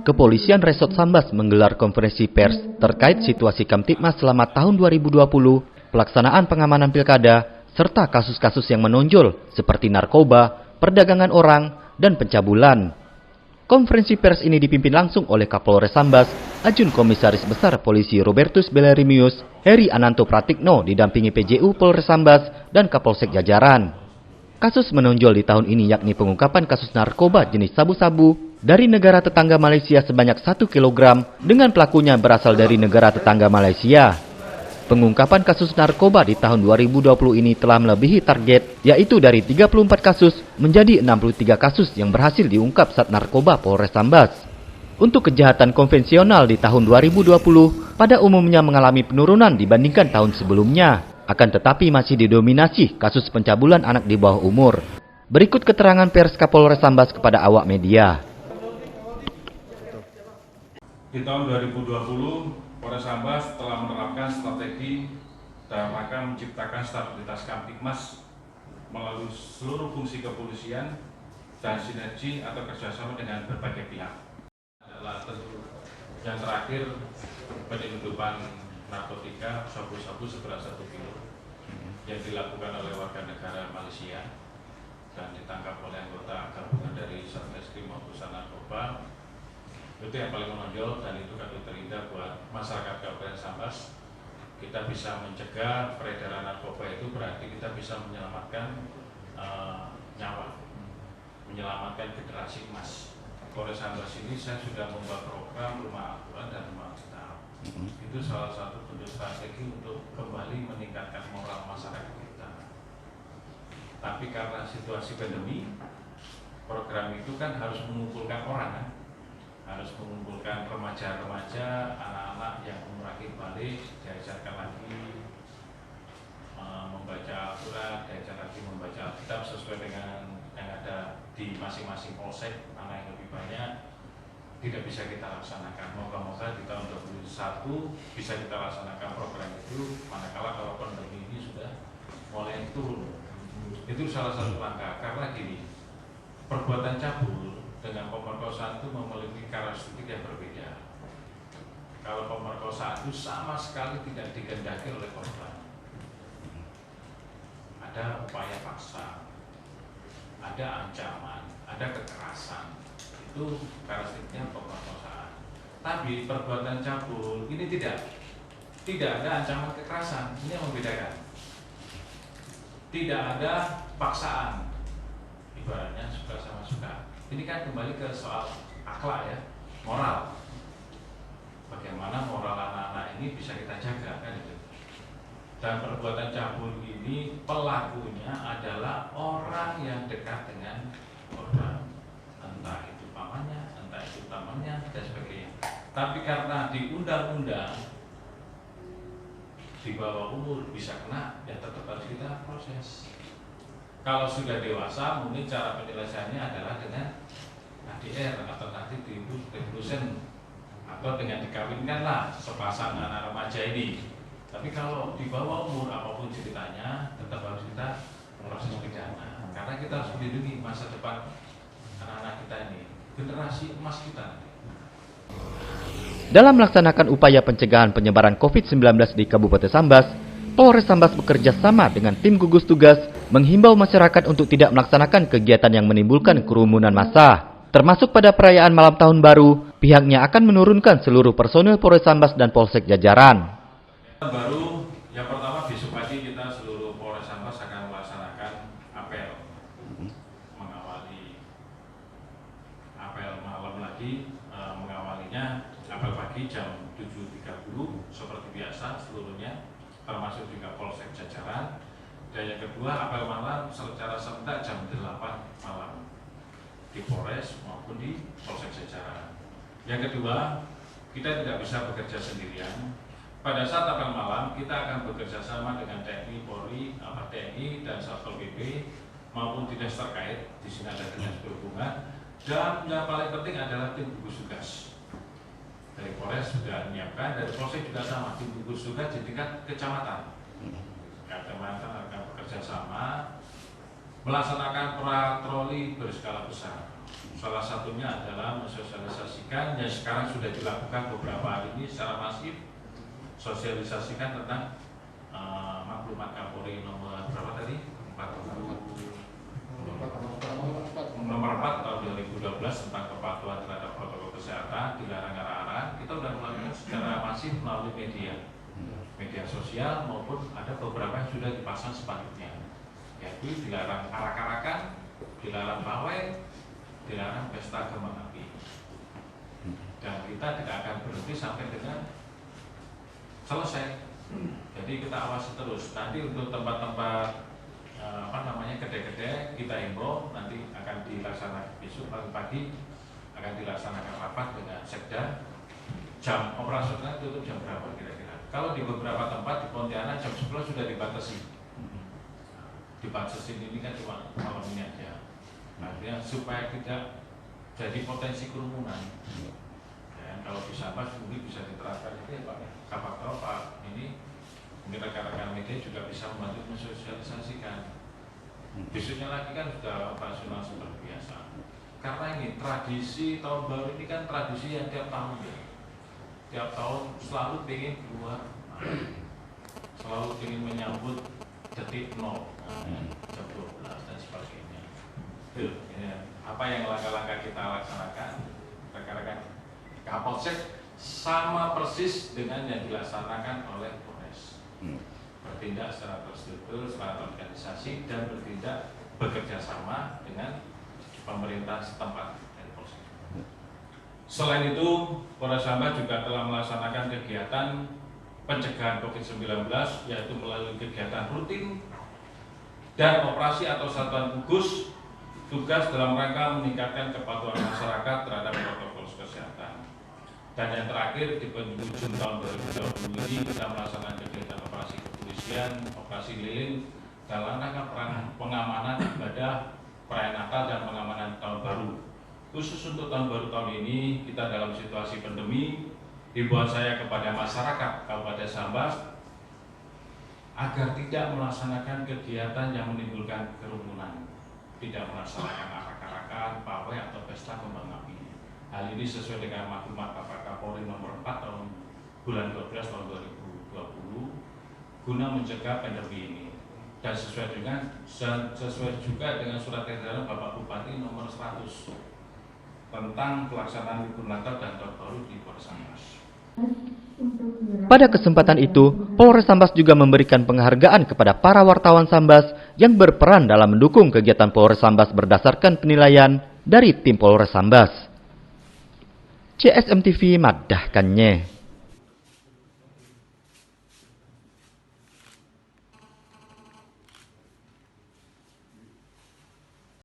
Kepolisian Resort Sambas menggelar konferensi pers terkait situasi Kamtibmas selama tahun 2020, pelaksanaan pengamanan pilkada, serta kasus-kasus yang menonjol seperti narkoba, perdagangan orang, dan pencabulan. Konferensi pers ini dipimpin langsung oleh Kapolres Sambas, Ajun Komisaris Besar Polisi Robertus Bellarimius, Heri Ananto Pratikno didampingi PJU Polres Sambas dan Kapolsek jajaran. Kasus menonjol di tahun ini yakni pengungkapan kasus narkoba jenis sabu-sabu dari negara tetangga Malaysia sebanyak 1 kg dengan pelakunya berasal dari negara tetangga Malaysia. Pengungkapan kasus narkoba di tahun 2020 ini telah melebihi target, yaitu dari 34 kasus menjadi 63 kasus yang berhasil diungkap Sat Narkoba Polres Sambas. Untuk kejahatan konvensional di tahun 2020, pada umumnya mengalami penurunan dibandingkan tahun sebelumnya, akan tetapi masih didominasi kasus pencabulan anak di bawah umur. Berikut keterangan pers Kapolres Sambas kepada awak media. Di tahun 2020, Polres Sambas telah menerapkan strategi dalam rangka menciptakan stabilitas Kamtibmas melalui seluruh fungsi kepolisian dan sinergi atau kerjasama dengan berbagai pihak. Adalah tentu yang terakhir penyelundupan narkotika sabu-sabu seberat 1 kilo yang dilakukan oleh warga negara Malaysia dan ditangkap oleh anggota gabungan dari Satreskrim maupun Narkoba. Itu yang paling menonjol dan itu kami terindah buat masyarakat Kabupaten Sambas. Kita bisa mencegah peredaran narkoba, itu berarti kita bisa menyelamatkan nyawa, menyelamatkan generasi emas. Polres Sambas ini saya sudah membuat program rumah aturan dan rumah kita. Itu salah satu bentuk strategi untuk kembali meningkatkan moral masyarakat kita. Tapi karena situasi pandemi, program itu kan harus mengumpulkan orang kan? Harus mengumpulkan remaja-remaja, anak-anak yang umur akhir balik, diajarkan lagi membaca Al-Quran, diajar lagi membaca Alkitab sesuai dengan yang ada di masing-masing polsek. Anak yang lebih banyak tidak bisa kita laksanakan. Moga-moga di tahun 2021 bisa kita laksanakan program itu, manakala kalau pandemi ini sudah mulai turun. Itu salah satu langkah, karena gini, perbuatan cabul dengan pemerkosaan itu memiliki karakteristik yang berbeda. Kalau pemerkosaan itu sama sekali tidak dikehendaki oleh korban. Ada upaya paksa, ada ancaman, ada kekerasan. Itu karakteristiknya pemerkosaan. Tapi perbuatan cabul ini tidak ada ancaman kekerasan. Ini yang membedakan. Tidak ada paksaan. Ibaratnya suka sama suka. Ini kan kembali ke soal akhlak ya, moral. Bagaimana moral anak-anak ini bisa kita jaga kan itu. Dan perbuatan cabul ini pelakunya adalah orang yang dekat dengan korban, entah itu pamannya, entah itu temannya dan sebagainya. Tapi karena di undang-undang di bawah umur bisa kena, ya tetap harus kita proses. Kalau sudah dewasa, mungkin cara penyelesaiannya adalah dengan ADR atau nanti diimpulsen atau dengan dikawinkan lah sepasang anak remaja ini. Tapi kalau di bawah umur apapun ceritanya, tetap harus kita proses pidana. Karena kita harus melindungi masa depan anak-anak kita ini, generasi emas kita. Dalam melaksanakan upaya pencegahan penyebaran COVID-19 di Kabupaten Sambas, Polres Sambas bekerja sama dengan tim gugus tugas menghimbau masyarakat untuk tidak melaksanakan kegiatan yang menimbulkan kerumunan massa. Termasuk pada perayaan malam tahun baru, pihaknya akan menurunkan seluruh personil Polres Sambas dan Polsek jajaran. Baru yang pertama besok pagi kita seluruh Polres Sambas akan melaksanakan apel, mengawali apel malam lagi, mengawalinya apel pagi jam 7.30 seperti biasa seluruhnya, termasuk juga Polsek jajaran. Dan yang kedua apel malam secara serentak jam 8 malam di Polres maupun di Polsek jajaran. Yang kedua, kita tidak bisa bekerja sendirian. Pada saat apel malam kita akan bekerja sama dengan TNI, Polri, TNI dan Satpol PP maupun dinas terkait. Di sini ada dinas perhubungan dan yang paling penting adalah tim gugus tugas. Dari Polres sudah menyiapkan, dari Polsek juga sama, tim gugus tugas di tingkat kecamatan. Kecamatan akan bekerja sama melaksanakan patroli berskala besar. Salah satunya adalah mensosialisasikan yang sekarang sudah dilakukan beberapa hari ini secara masif, sosialisasikan tentang maklumat Kapolri nomor berapa tadi? Nomor 4 tahun 2012 tentang kepatuhan terhadap protokol kesehatan, dilarang arah-arah. Kita sudah melakukan secara masif melalui media sosial maupun ada beberapa yang sudah dipasang sepanduknya, yaitu dilarang arak-arakan, dilarang pawai, dilarang pesta kembang api. Dan kita tidak akan berhenti sampai dengan selesai. Jadi kita awasi terus. Nanti untuk tempat-tempat kedai-kedai kita himbau nanti akan dilaksanakan besok pagi akan dilaksanakan rapat dengan Sekda. Jam operasional tutup jam berapa kira-kira? Kalau di beberapa tempat di Pontianak jam 10 sudah dibatasi. Dibatasi ini kan cuma malam ini aja. Artinya supaya tidak jadi potensi kerumunan. Ya, kalau bisa Mas mungkin bisa diterapkan itu ya Pak. Siapa tahu Pak ini mungkin rekan-rekan media juga bisa membantu mensosialisasikan. Besoknya lagi kan sudah operasional seperti biasa. Karena ini tradisi tahun baru ini kan tradisi yang tiap tahun ya. Tiap tahun selalu ingin keluar, selalu ingin menyambut detik 0, jam 12 dan sebagainya. Ya, apa yang langkah-langkah kita laksanakan, rekan-rekan Kapolsek sama persis dengan yang dilaksanakan oleh Polres. Bertindak secara terstruktur, secara organisasi dan bertindak bekerja sama dengan pemerintah setempat dan Polsek. Selain itu, Polres Sambas juga telah melaksanakan kegiatan pencegahan COVID-19 yaitu melalui kegiatan rutin dan operasi atau satuan gugus tugas dalam rangka meningkatkan kepatuhan masyarakat terhadap protokol kesehatan. Dan yang terakhir di penghujung tahun 2020 ini kita melaksanakan kegiatan operasi kepolisian, operasi lilin dalam rangka pengamanan ibadah perayaan Natal dan pengamanan tahun baru. Khusus untuk tahun baru tahun ini kita dalam situasi pandemi, himbauan saya kepada masyarakat Kabupaten Sambas agar tidak melaksanakan kegiatan yang menimbulkan kerumunan, tidak melaksanakan arak-arakan, pawai atau pesta kembang api. Hal ini sesuai dengan maklumat Bapak Kapolri nomor 4 tahun bulan 12 tahun 2020 guna mencegah pandemi ini. Dan sesuai juga dengan surat edaran Bapak Bupati nomor 100 tentang pelaksanaan libur Natal dan Tahun Baru di Polres Sambas. Pada kesempatan itu, Polres Sambas juga memberikan penghargaan kepada para wartawan Sambas yang berperan dalam mendukung kegiatan Polres Sambas berdasarkan penilaian dari tim Polres Sambas. CSM TV madahkannya.